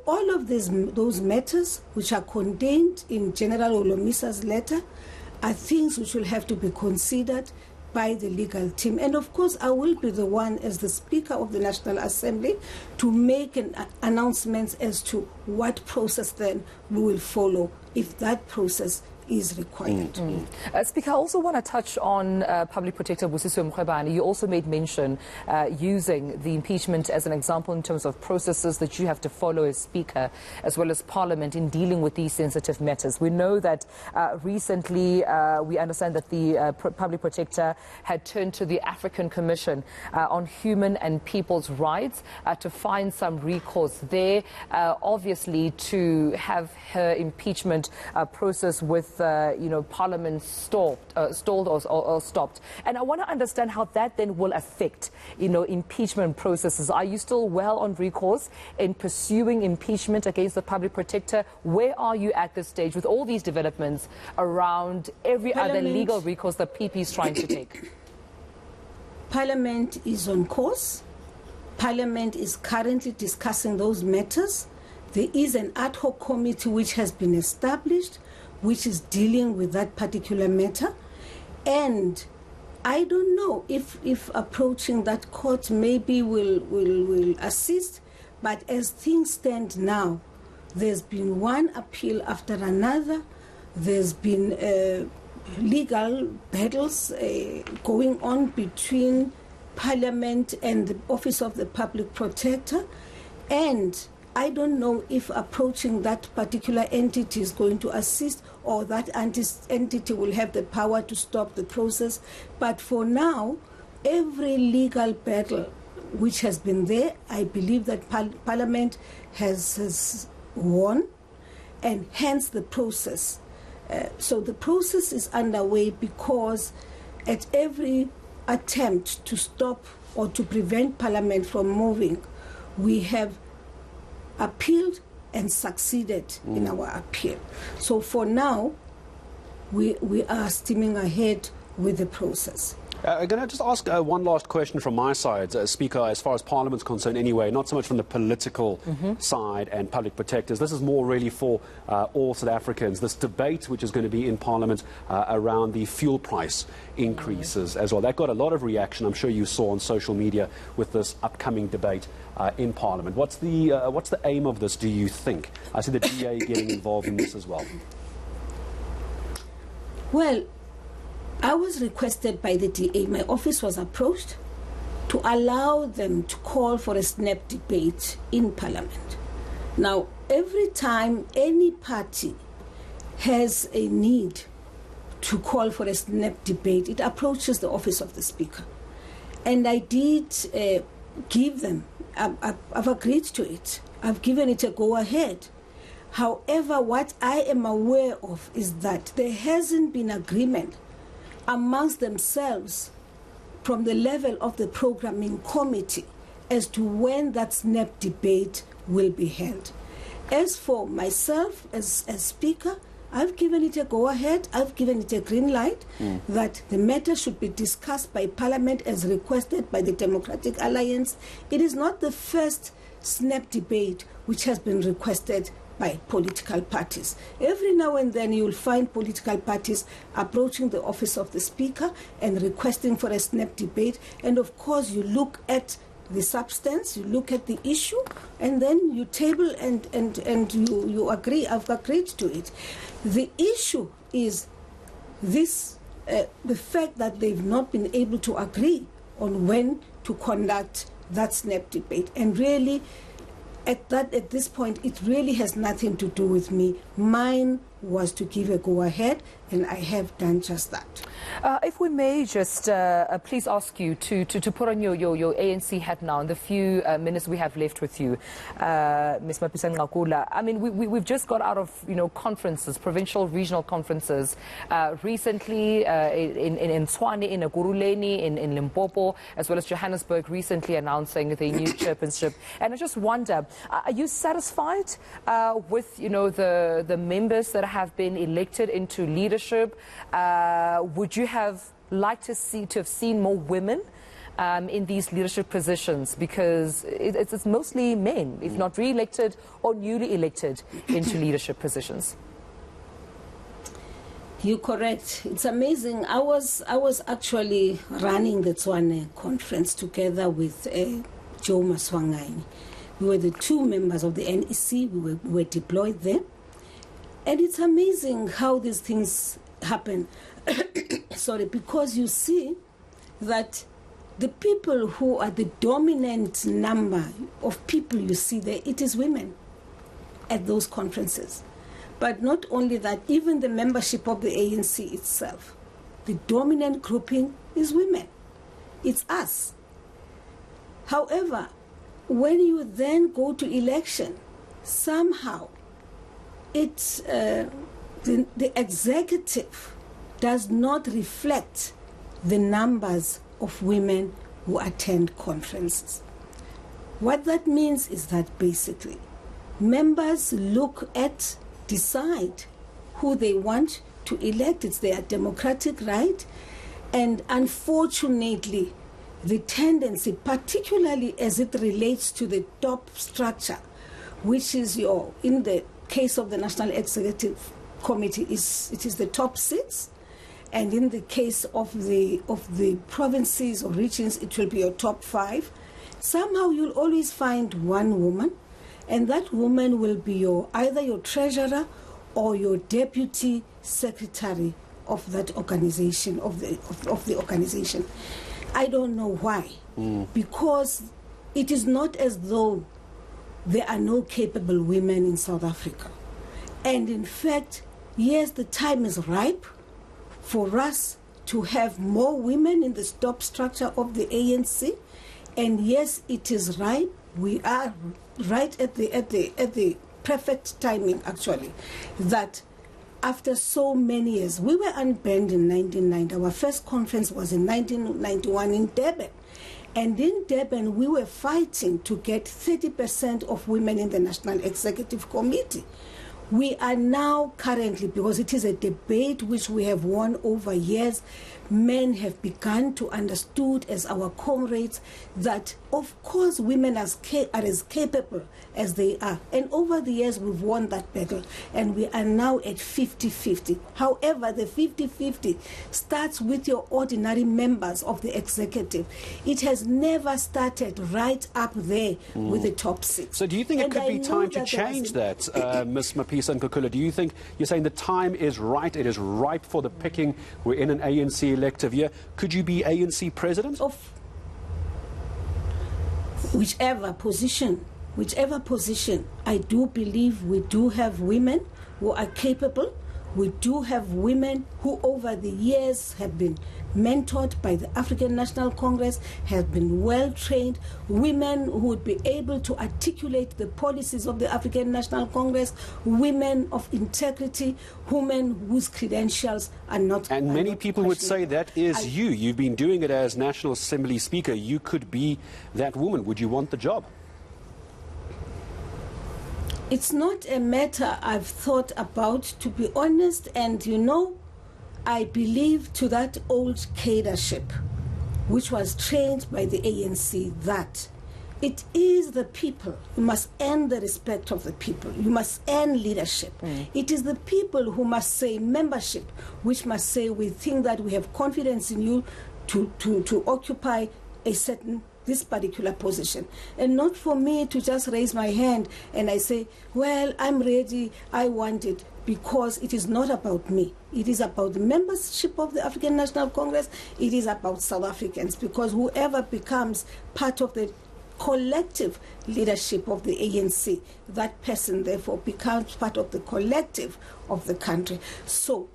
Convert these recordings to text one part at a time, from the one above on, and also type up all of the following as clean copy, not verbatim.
all of those matters which are contained in General Olomisa's letter are things which will have to be considered by the legal team. And of course, I will be the one as the Speaker of the National Assembly to make announcements as to what process then we will follow if that process is required. Speaker, I also want to touch on Public Protector Nosiviwe Mapisa-Nqakula. You also made mention using the impeachment as an example in terms of processes that you have to follow as Speaker, as well as Parliament, in dealing with these sensitive matters. We know that recently we understand that the Public Protector had turned to the African Commission on Human and People's Rights to find some recourse there, obviously to have her impeachment process with Parliament stalled or stopped. And I want to understand how that then will affect, impeachment processes. Are you still well on recourse in pursuing impeachment against the Public Protector? Where are you at this stage with all these developments around every other legal recourse that PP is trying to take? Parliament is on course. Parliament is currently discussing those matters. There is an ad hoc committee which has been established, which is dealing with that particular matter. And I don't know if approaching that court maybe will assist, but as things stand now, there's been one appeal after another. There's been legal battles going on between Parliament and the Office of the Public Protector, and I don't know if approaching that particular entity is going to assist, or that entity will have the power to stop the process. But for now, every legal battle which has been there, I believe that Parliament has won, and hence the process. So the process is underway, because at every attempt to stop or to prevent Parliament from moving, we have appealed and succeeded in our appeal. So for now, we are steaming ahead with the process. I'm going to just ask one last question from my side, Speaker, as far as Parliament's concerned anyway, not so much from the political side and public protectors. This is more really for all South Africans. This debate which is going to be in Parliament around the fuel price increases as well. That got a lot of reaction, I'm sure you saw on social media, with this upcoming debate in Parliament. What's the aim of this, do you think? I see the DA getting involved in this as well. Well, I was requested by the DA, my office was approached to allow them to call for a snap debate in Parliament. Now, every time any party has a need to call for a snap debate, it approaches the office of the Speaker. And I did give them, I've agreed to it. I've given it a go-ahead. However, what I am aware of is that there hasn't been agreement amongst themselves from the level of the programming committee as to when that snap debate will be held. As for myself as Speaker, I've given it a go-ahead, I've given it a green light that the matter should be discussed by Parliament as requested by the Democratic Alliance. It is not the first snap debate which has been requested by political parties. Every now and then you'll find political parties approaching the office of the Speaker and requesting for a snap debate. And of course you look at the substance, you look at the issue, and then you table and you agree. I've agreed to it. The issue is this, the fact that they've not been able to agree on when to conduct that snap debate. And really, at this point, it really has nothing to do with me. Mine was to give a go-ahead, and I have done just that. If we may just please ask you to put on your ANC hat now in the few minutes we have left with you, Ms. Mapisa-Nqakula. I mean, we've just got out of conferences, provincial, regional conferences, recently in Tshwane, in Ekurhuleni, in Limpopo, as well as Johannesburg, recently announcing the new chairmanship. And I just wonder, are you satisfied with the members that have been elected into leadership? Would you have liked to have seen more women in these leadership positions? Because it's mostly men, if not re-elected or newly elected into leadership positions. You're correct. It's amazing. I was actually running the Tswane conference together with Joe Maswanganyi. We were the two members of the NEC. We were deployed there. And it's amazing how these things happen. Sorry, because you see that the people who are the dominant number of people you see there, it is women at those conferences. But not only that, even the membership of the ANC itself, the dominant grouping is women. It's us. However, when you then go to election, somehow it's the executive does not reflect the numbers of women who attend conferences. What that means is that basically members decide who they want to elect. It's their democratic right. And unfortunately, the tendency, particularly as it relates to the top structure, which is in the case of the National Executive Committee, it is the top 6. And in the case of the provinces or regions, it will be your top 5. Somehow you'll always find one woman, and that woman will be either your treasurer or your deputy secretary of that organization, of the organization. I don't know why. Because it is not as though there are no capable women in South Africa. And in fact, yes, the time is ripe for us to have more women in the top structure of the ANC. And yes, it is right. We are right at the perfect timing, actually, that after so many years, we were unbanned in 1990. Our first conference was in 1991 in Durban. And in Durban, we were fighting to get 30% of women in the National Executive Committee. We are now currently, because it is a debate which we have won over years, men have begun to understood as our comrades that, of course, women are as capable as they are. And over the years, we've won that battle, and we are now at 50-50. However, the 50-50 starts with your ordinary members of the executive. It has never started right up there with the top 6. So do you think it could be time to change that, Ms. Mapisa-Nqakula? Do you think you're saying the time is right, it is ripe for the picking? We're in an ANC elective year. Could you be ANC president? Of whichever position, I do believe we do have women who are capable. We do have women who over the years have been mentored by the African National Congress, have been well trained, women who would be able to articulate the policies of the African National Congress, women of integrity, women whose credentials are not. And many people would say that is you. You've been doing it as National Assembly Speaker. You could be that woman. Would you want the job? It's not a matter I've thought about, to be honest, and I believe to that old cadership, which was trained by the ANC, that it is the people. You must earn the respect of the people. You must earn leadership. It is the people who must say membership, which must say we think that we have confidence in you to occupy this particular position, and not for me to just raise my hand and I say, well, I'm ready, I want it, because it is not about me. It is about the membership of the African National Congress. It is about South Africans, because whoever becomes part of the collective leadership of the ANC, that person therefore becomes part of the collective of the country. So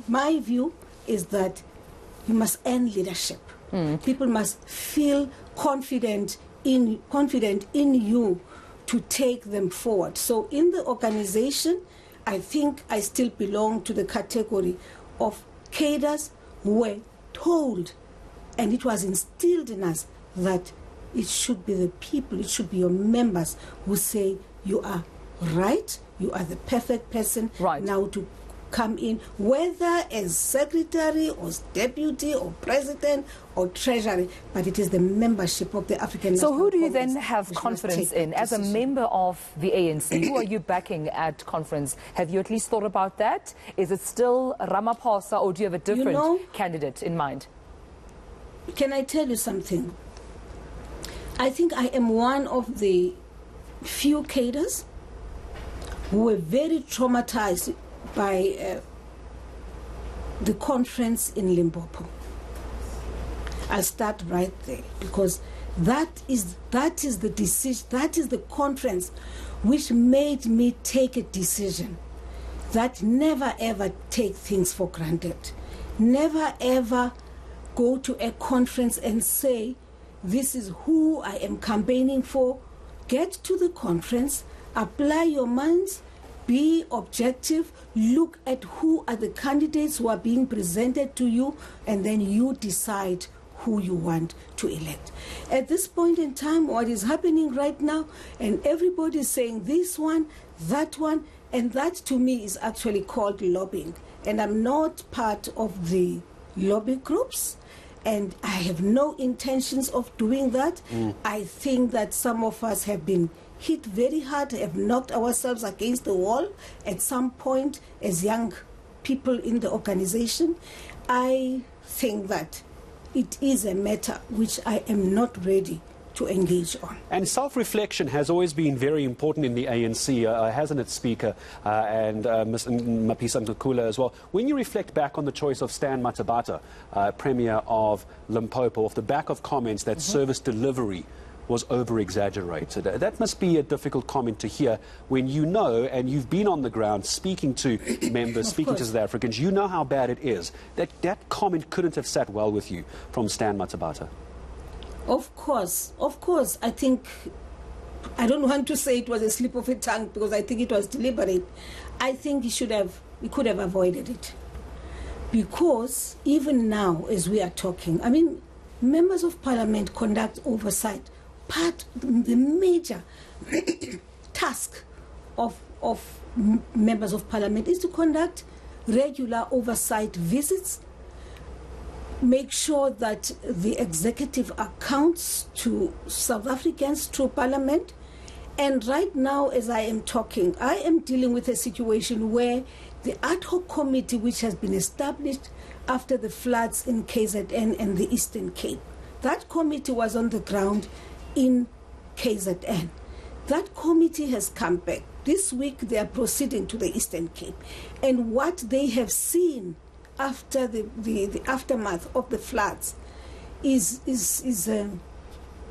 my view is that you must earn leadership. People must feel confident in you to take them forward. So in the organization, I think I still belong to the category of cadres who were told, and it was instilled in us, that it should be the people, it should be your members who say you are right, you are the perfect person now to come in, whether as secretary or deputy or president or treasury, but it is the membership of the African National Congress. So who do you Congress then have confidence in? As a member of the ANC, who are you backing at conference? Have you at least thought about that? Is it still Ramaphosa, or do you have a different candidate in mind? Can I tell you something? I think I am one of the few cadres who were very traumatized by the conference in Limpopo. I'll start right there, because that is the decision, that is the conference which made me take a decision that never ever take things for granted. Never ever go to a conference and say, this is who I am campaigning for. Get to the conference, apply your minds, be objective, look at who are the candidates who are being presented to you, and then you decide who you want to elect. At this point in time, what is happening right now, and everybody is saying this one, and that to me is actually called lobbying. And I'm not part of the lobby groups, and I have no intentions of doing that. I think that some of us have been hit very hard, have knocked ourselves against the wall at some point as young people in the organization. I think that it is a matter which I am not ready to engage on. And self-reflection has always been very important in the ANC, hasn't it, Speaker, and Ms. Mapisa-Nqakula as well. When you reflect back on the choice of Stan Matabata, Premier of Limpopo, off the back of comments that service delivery was over-exaggerated. That must be a difficult comment to hear when you know, and you've been on the ground speaking to members, speaking to South Africans, you know how bad it is. That comment couldn't have sat well with you from Stan Matabata. Of course. I think, I don't want to say it was a slip of a tongue, because I think it was deliberate. I think he could have avoided it. Because even now, as we are talking, I mean, members of parliament conduct oversight. The major task of members of parliament is to conduct regular oversight visits, make sure that the executive accounts to South Africans through parliament. And right now, as I am talking, I am dealing with a situation where the ad hoc committee, which has been established after the floods in KZN and the Eastern Cape, that committee was on the ground in KZN. That committee has come back. This week they are proceeding to the Eastern Cape. And what they have seen after the aftermath of the floods is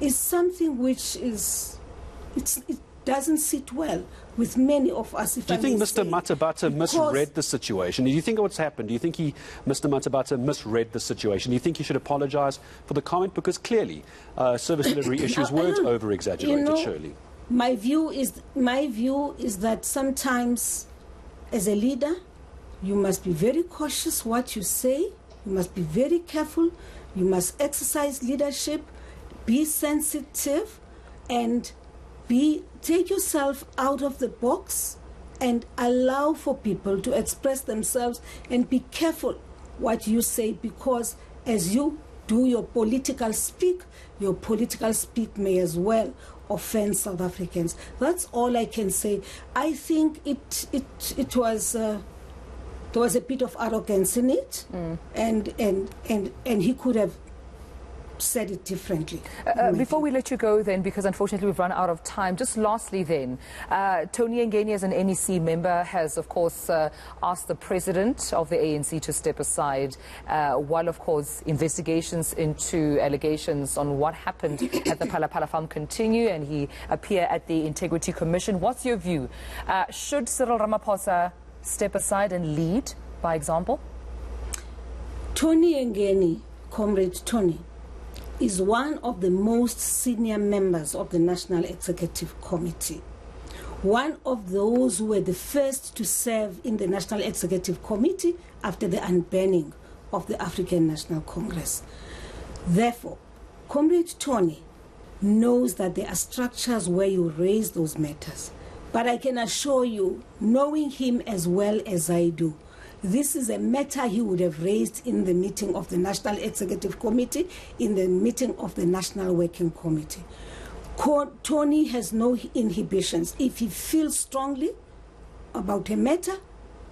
something which it doesn't sit well with many of us. Do you think Mr. Matabata misread the situation? Do you think what's happened? Do you think Mr. Matabata misread the situation? Do you think he should apologize for the comment? Because clearly service delivery issues weren't over-exaggerated, surely. My view is that sometimes as a leader, you must be very cautious what you say. You must be very careful. You must exercise leadership, be sensitive, and take yourself out of the box and allow for people to express themselves, and be careful what you say, because as you do your political speak may as well offend South Africans. That's all I can say. I think it was there was a bit of arrogance in it, and he could have said it differently. Before we let you go then, because unfortunately we've run out of time, just lastly then, Tony Ngeni as an NEC member has of course asked the president of the ANC to step aside while of course investigations into allegations on what happened at the Phala farm continue, and he appear at the Integrity Commission. What's your view? Should Cyril Ramaphosa step aside and lead by example? Tony Ngeni, Comrade Tony, is one of the most senior members of the National Executive Committee. One of those who were the first to serve in the National Executive Committee after the unbanning of the African National Congress. Therefore, Comrade Tony knows that there are structures where you raise those matters. But I can assure you, knowing him as well as I do, this is a matter he would have raised in the meeting of the National Executive Committee, in the meeting of the National Working Committee. Tony has no inhibitions. If he feels strongly about a matter,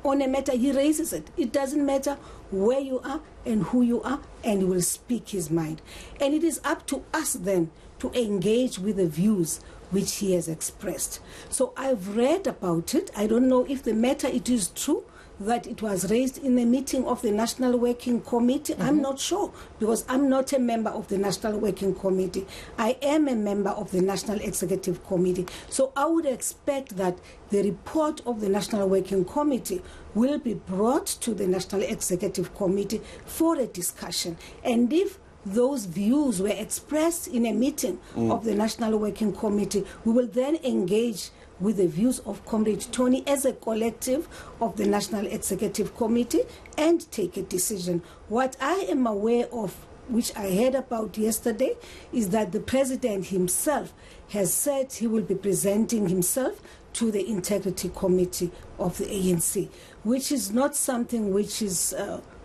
on a matter, he raises it. It doesn't matter where you are and who you are, and he will speak his mind. And it is up to us then to engage with the views which he has expressed. So I've read about it. I don't know if the matter, it is true that it was raised in the meeting of the National Working Committee. I'm not sure, because I'm not a member of the National Working Committee. I am a member of the National Executive Committee. So I would expect that the report of the National Working Committee will be brought to the National Executive Committee for a discussion. And if those views were expressed in a meeting of the National Working Committee, we will then engage with the views of Comrade Tony as a collective of the National Executive Committee and take a decision. What I am aware of, which I heard about yesterday, is that the President himself has said he will be presenting himself to the Integrity Committee of the ANC, which is not something which is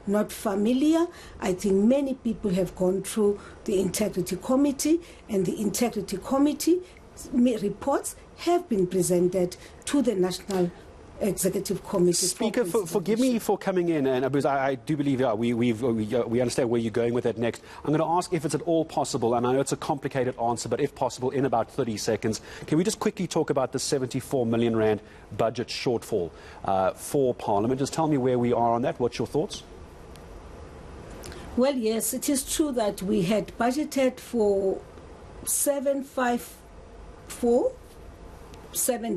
not familiar. I think many people have gone through the Integrity Committee, and the Integrity Committee reports have been presented to the National Executive Committee. Speaker, forgive me for coming in, and because I do believe we understand where you're going with that next. I'm going to ask if it's at all possible, and I know it's a complicated answer, but if possible, in about 30 seconds, can we just quickly talk about the 74 million rand budget shortfall for Parliament? Just tell me where we are on that. What's your thoughts? Well, yes, it is true that we had budgeted for 7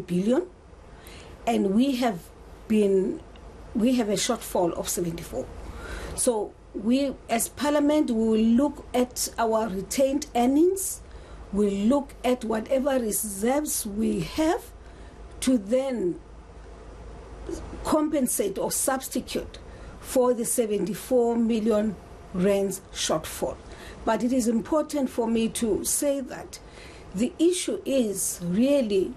billion, and we have a shortfall of 74. So we, as Parliament, we will look at our retained earnings, we'll look at whatever reserves we have to then compensate or substitute for the 74 million rands shortfall. But it is important for me to say that the issue is really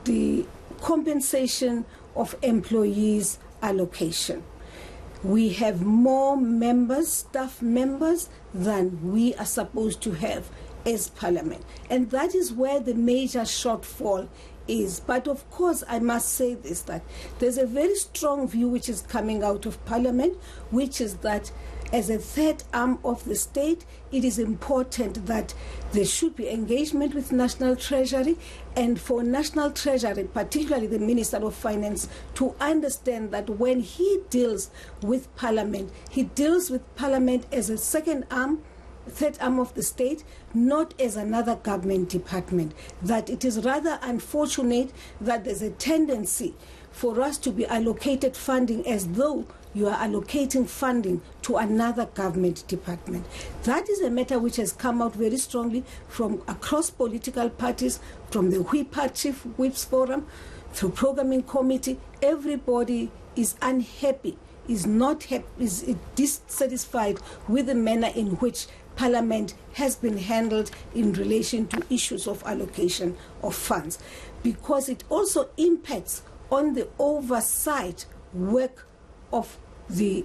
the compensation of employees' allocation. We have more members, staff members, than we are supposed to have as Parliament. And that is where the major shortfall is. But of course, I must say this, that there's a very strong view which is coming out of Parliament, which is that as a third arm of the state, it is important that there should be engagement with National Treasury, and for National Treasury, particularly the Minister of Finance, to understand that when he deals with Parliament, he deals with Parliament as a second arm, third arm of the state, not as another government department. That it is rather unfortunate that there's a tendency for us to be allocated funding as though you are allocating funding to another government department. That is a matter which has come out very strongly from across political parties, from the Chief Whips Forum, through Programming Committee. Everybody is unhappy, is not happy, is dissatisfied with the manner in which Parliament has been handled in relation to issues of allocation of funds, because it also impacts on the oversight work of the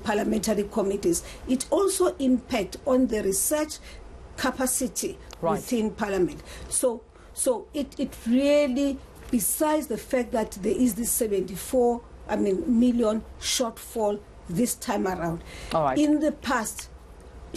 parliamentary committees. It also impacts on the research capacity within Parliament. So it really, besides the fact that there is this 74 million shortfall this time around. All right. In the past,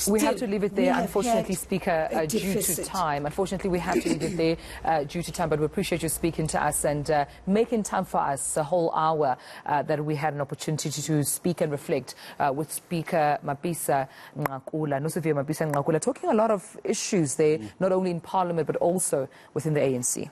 we have to leave it there, unfortunately, Speaker, due to time. Unfortunately, we have to leave it there due to time, but we appreciate you speaking to us and making time for us, a whole hour that we had an opportunity to speak and reflect with Speaker Mapisa-Nqakula, Nosiviwe Mapisa-Nqakula, talking a lot of issues there, not only in Parliament, but also within the ANC.